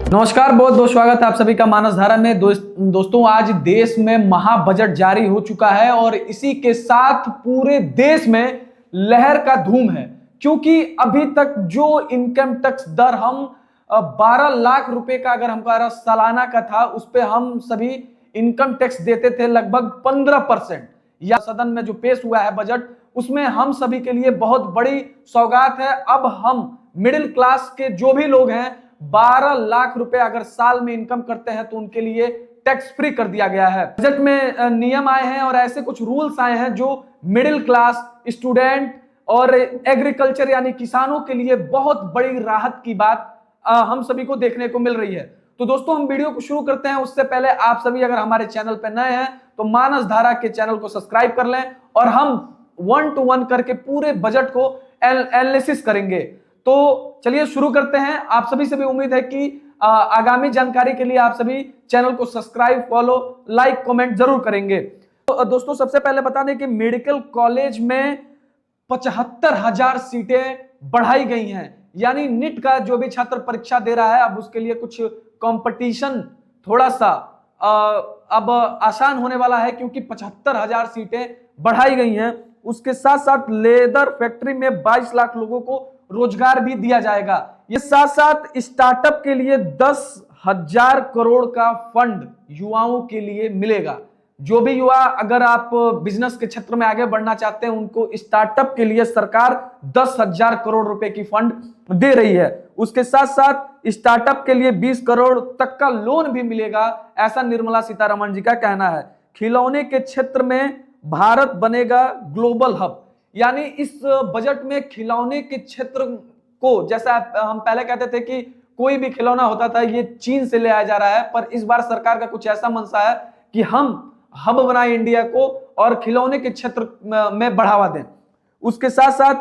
नमस्कार, बहुत बहुत स्वागत है आप सभी का मानस धारा में। दोस्तों, आज देश में महा बजट जारी हो चुका है और इसी के साथ पूरे देश में लहर का धूम है, क्योंकि अभी तक जो इनकम टैक्स दर हम 12 लाख रुपए का अगर हमारा सालाना का था, उस पे हम सभी इनकम टैक्स देते थे लगभग 15%। या सदन में जो पेश हुआ है बजट, उसमें हम सभी के लिए बहुत बड़ी सौगात है। अब हम मिडिल क्लास के जो भी लोग हैं 12 लाख रुपए अगर साल में इनकम करते हैं तो उनके लिए टैक्स फ्री कर दिया गया है। बजट में नियम आए हैं और ऐसे कुछ रूल्स आए हैं जो मिडिल क्लास, स्टूडेंट और एग्रीकल्चर यानी किसानों के लिए बहुत बड़ी राहत की बात हम सभी को देखने को मिल रही है। तो दोस्तों, हम वीडियो को शुरू करते हैं। उससे पहले आप सभी अगर हमारे चैनल पर नए हैं तो मानस धारा के चैनल को सब्सक्राइब कर लें और हम 1 to 1 करके पूरे बजट को एनालिसिस करेंगे। तो चलिए शुरू करते हैं। आप सभी से भी उम्मीद है कि आगामी जानकारी के लिए आप सभी चैनल को सब्सक्राइब, फॉलो, लाइक, कमेंट जरूर करेंगे। तो दोस्तों, सबसे पहले बता दें कि मेडिकल कॉलेज में 75,000 सीटें बढ़ाई गई हैं। यानी नीट का जो भी छात्र परीक्षा दे रहा है, अब उसके लिए कुछ कंपटीशन थोड़ा सा अब आसान होने वाला है, क्योंकि 75,000 सीटें बढ़ाई गई हैं। उसके साथ साथ लेदर फैक्ट्री में 22 लाख लोगों को रोजगार भी दिया जाएगा। ये साथ साथ स्टार्टअप के लिए 10,000 करोड़ का फंड युवाओं के लिए मिलेगा। जो भी युवा अगर आप बिजनेस के क्षेत्र में आगे बढ़ना चाहते हैं, उनको स्टार्टअप के लिए सरकार 10,000 करोड़ रुपए की फंड दे रही है। उसके साथ साथ स्टार्टअप के लिए 20 करोड़ तक का लोन भी मिलेगा, ऐसा निर्मला सीतारमण जी का कहना है। खिलौने के क्षेत्र में भारत बनेगा ग्लोबल हब। यानी इस बजट में खिलौने के क्षेत्र को, जैसा हम पहले कहते थे कि कोई भी खिलौना होता था ये चीन से ले आया जा रहा है, पर इस बार सरकार का कुछ ऐसा मंशा है कि हम हब बनाए इंडिया को और खिलौने के क्षेत्र में बढ़ावा दें। उसके साथ साथ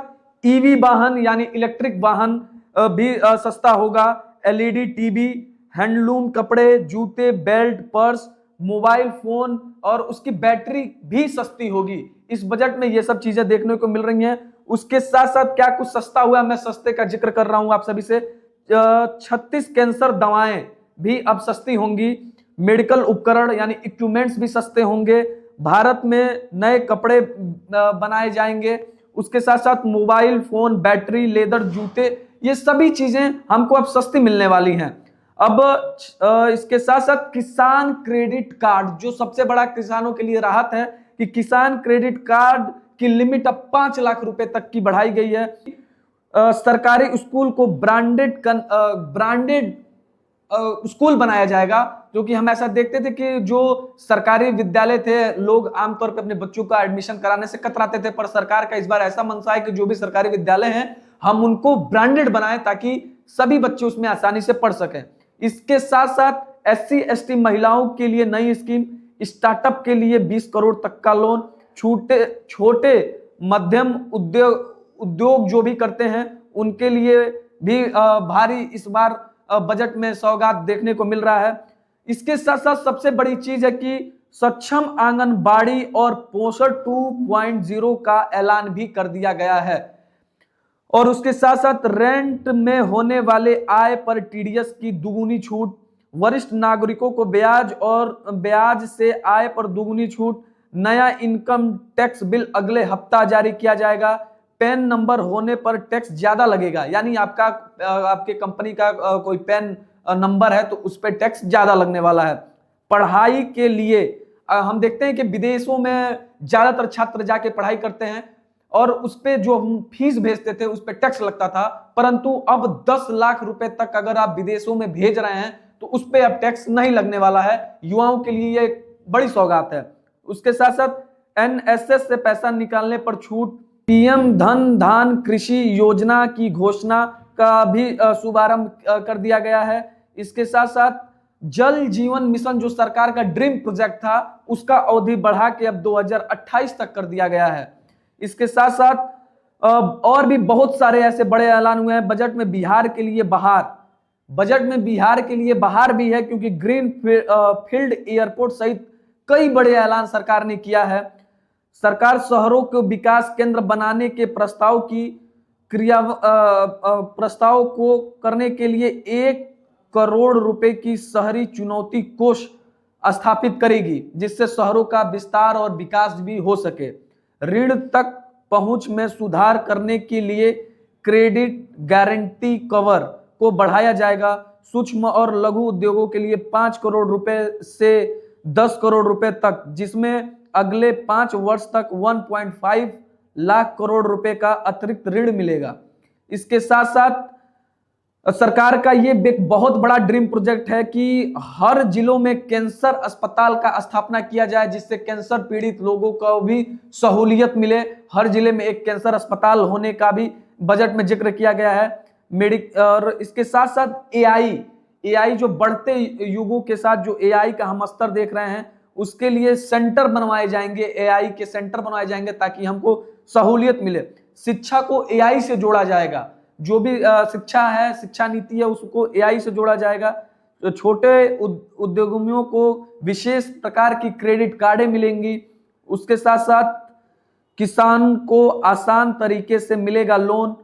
ईवी वाहन यानी इलेक्ट्रिक वाहन भी सस्ता होगा। एलईडी टीवी, हैंडलूम कपड़े, जूते, बेल्ट, पर्स, मोबाइल फोन और उसकी बैटरी भी सस्ती होगी। इस बजट में ये सब चीजें देखने को मिल रही हैं। उसके साथ साथ क्या कुछ सस्ता हुआ, मैं सस्ते का जिक्र कर रहा हूं आप सभी से। 36 कैंसर दवाएं भी अब सस्ती होंगी। मेडिकल उपकरण यानी इक्विपमेंट्स भी सस्ते होंगे। भारत में नए कपड़े बनाए जाएंगे। उसके साथ साथ मोबाइल फोन, बैटरी, लेदर, जूते, ये सभी चीजें हमको अब सस्ती मिलने वाली हैं। अब इसके साथ साथ किसान क्रेडिट कार्ड, जो सबसे बड़ा किसानों के लिए राहत है कि किसान क्रेडिट कार्ड की लिमिट अब 5 लाख रुपए तक की बढ़ाई गई है। सरकारी स्कूल को ब्रांडेड स्कूल बनाया जाएगा, क्योंकि हम ऐसा देखते थे कि जो सरकारी विद्यालय थे, लोग आमतौर पर अपने बच्चों का एडमिशन कराने से कतराते थे, पर सरकार का इस बार ऐसा मंशा है कि जो भी सरकारी विद्यालय हैं हम उनको ब्रांडेड बनाएं ताकि सभी बच्चे उसमें आसानी से पढ़ सकें। इसके साथ साथ SC ST महिलाओं के लिए नई स्कीम, स्टार्टअप के लिए 20 करोड़ तक का लोन, छोटे मध्यम उद्योग जो भी करते हैं उनके लिए भी भारी इस बार बजट में सौगात देखने को मिल रहा है। इसके साथ साथ सबसे बड़ी चीज है कि सक्षम आंगनबाड़ी और पोषण 2.0 का ऐलान भी कर दिया गया है। और उसके साथ साथ रेंट में होने वाले आय पर TDS की दुगुनी छूट, वरिष्ठ नागरिकों को ब्याज से आय पर दुगुनी छूट, नया इनकम टैक्स बिल अगले हफ्ता जारी किया जाएगा। पैन नंबर होने पर टैक्स ज्यादा लगेगा, यानी आपके कंपनी का कोई पैन नंबर है तो उस पर टैक्स ज्यादा लगने वाला है। पढ़ाई के लिए हम देखते हैं कि विदेशों में ज्यादातर छात्र जाके पढ़ाई करते हैं और उस पे जो हम फीस भेजते थे उस पे टैक्स लगता था, परंतु अब 10 लाख रुपए तक अगर आप विदेशों में भेज रहे हैं तो उस पे अब टैक्स नहीं लगने वाला है। युवाओं के लिए ये बड़ी सौगात है। उसके साथ साथ NSS से पैसा निकालने पर छूट, PM धन धान कृषि योजना की घोषणा का भी शुभारंभ कर दिया गया है। इसके साथ साथ जल जीवन मिशन जो सरकार का ड्रीम प्रोजेक्ट था, उसका अवधि बढ़ा के अब 2028 तक कर दिया गया है। इसके साथ साथ और भी बहुत सारे ऐसे बड़े ऐलान हुए हैं। बजट में बिहार के लिए बहार भी है, क्योंकि ग्रीन फील्ड एयरपोर्ट सहित कई बड़े ऐलान सरकार ने किया है। सरकार शहरों को विकास केंद्र बनाने के प्रस्ताव को करने के लिए 1 करोड़ रुपए की शहरी चुनौती कोष स्थापित करेगी, जिससे शहरों का विस्तार और विकास भी हो सके। ऋण तक पहुंच में सुधार करने के लिए क्रेडिट गारंटी कवर को बढ़ाया जाएगा। सूक्ष्म और लघु उद्योगों के लिए 5 करोड़ रुपए से 10 करोड़ रुपए तक, जिसमें अगले 5 वर्ष तक 1.5 लाख करोड़ रुपए का अतिरिक्त ऋण मिलेगा। इसके साथ साथ सरकार का ये एक बहुत बड़ा ड्रीम प्रोजेक्ट है कि हर जिलों में कैंसर अस्पताल का स्थापना किया जाए, जिससे कैंसर पीड़ित लोगों को भी सहूलियत मिले। हर जिले में एक कैंसर अस्पताल होने का भी बजट में जिक्र किया गया है। और इसके साथ साथ एआई जो बढ़ते युगों के साथ जो एआई का हम स्तर देख रहे हैं, उसके लिए सेंटर बनवाए जाएंगे, एआई के सेंटर बनवाए जाएंगे ताकि हमको सहूलियत मिले। शिक्षा को एआई से जोड़ा जाएगा, जो भी शिक्षा है, शिक्षा नीति है, उसको एआई से जोड़ा जाएगा। तो छोटे उद्योगों को विशेष प्रकार की क्रेडिट कार्डें मिलेंगी। उसके साथ साथ किसान को आसान तरीके से मिलेगा लोन।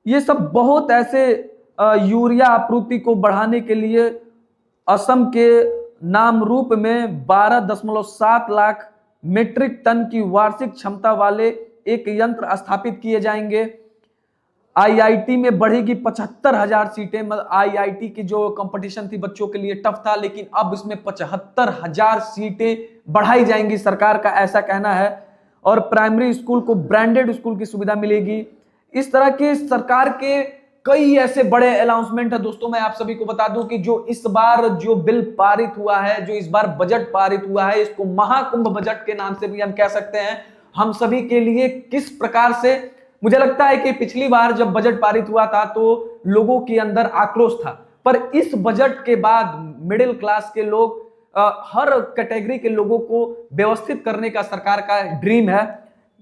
ये सब बहुत ऐसे यूरिया आपूर्ति को बढ़ाने के लिए असम के नामरूप में 12.7 लाख मीट्रिक टन की वार्षिक क्षमता वाले एक यंत्र स्थापित किए जाएंगे। आईआईटी में बढ़ेगी 75,000 सीटें। आईआईटी की जो कंपटीशन थी बच्चों के लिए टफ था, लेकिन अब इसमें 75,000 सीटें बढ़ाई जाएंगी, सरकार का ऐसा कहना है। और प्राइमरी स्कूल को ब्रांडेड स्कूल की सुविधा मिलेगी। इस तरह के सरकार के कई ऐसे बड़े अनाउंसमेंट है। दोस्तों मैं आप सभी को बता दूं कि जो इस बार जो बिल पारित हुआ है, जो इस बार बजट पारित हुआ है, इसको महाकुंभ बजट के नाम से भी हम कह सकते हैं। हम सभी के लिए किस प्रकार से, मुझे लगता है कि पिछली बार जब बजट पारित हुआ था तो लोगों के अंदर आक्रोश था, पर इस बजट के बाद मिडिल क्लास के लोग, हर कैटेगरी के लोगों को व्यवस्थित करने का सरकार का ड्रीम है।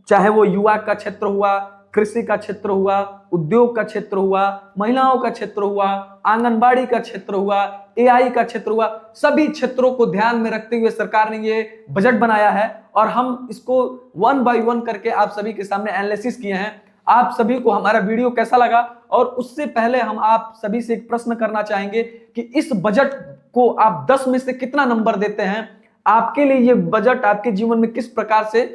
चाहे वो युवा का क्षेत्र हुआ, कृषि का क्षेत्र हुआ, उद्योग का क्षेत्र हुआ, महिलाओं का क्षेत्र हुआ, आंगनबाड़ी का क्षेत्र हुआ, एआई का क्षेत्र हुआ, सभी क्षेत्रों को ध्यान में रखते हुए सरकार ने ये बजट बनाया है। और हम इसको 1 बाय 1 करके आप सभी के सामने एनालिसिस किए हैं। आप सभी को हमारा वीडियो कैसा लगा? और उससे पहले हम आप सभी से एक प्रश्न करना चाहेंगे कि इस बजट को आप 10 में से कितना नंबर देते हैं? आपके लिए ये बजट आपके जीवन में किस प्रकार से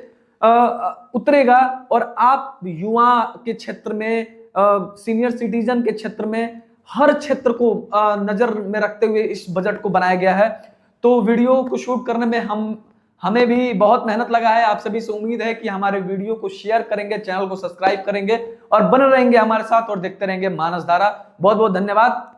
उतरेगा? और आप युवा के क्षेत्र में, सीनियर सिटीजन के क्षेत्र में, हर क्षेत्र को नजर में रखते हुए इस बजट को बनाया गया है। तो वीडियो को शूट करने में हमें भी बहुत मेहनत लगा है। आप सभी से उम्मीद है कि हमारे वीडियो को शेयर करेंगे, चैनल को सब्सक्राइब करेंगे और बने रहेंगे हमारे साथ और देखते रहेंगे मानस धारा। बहुत बहुत धन्यवाद।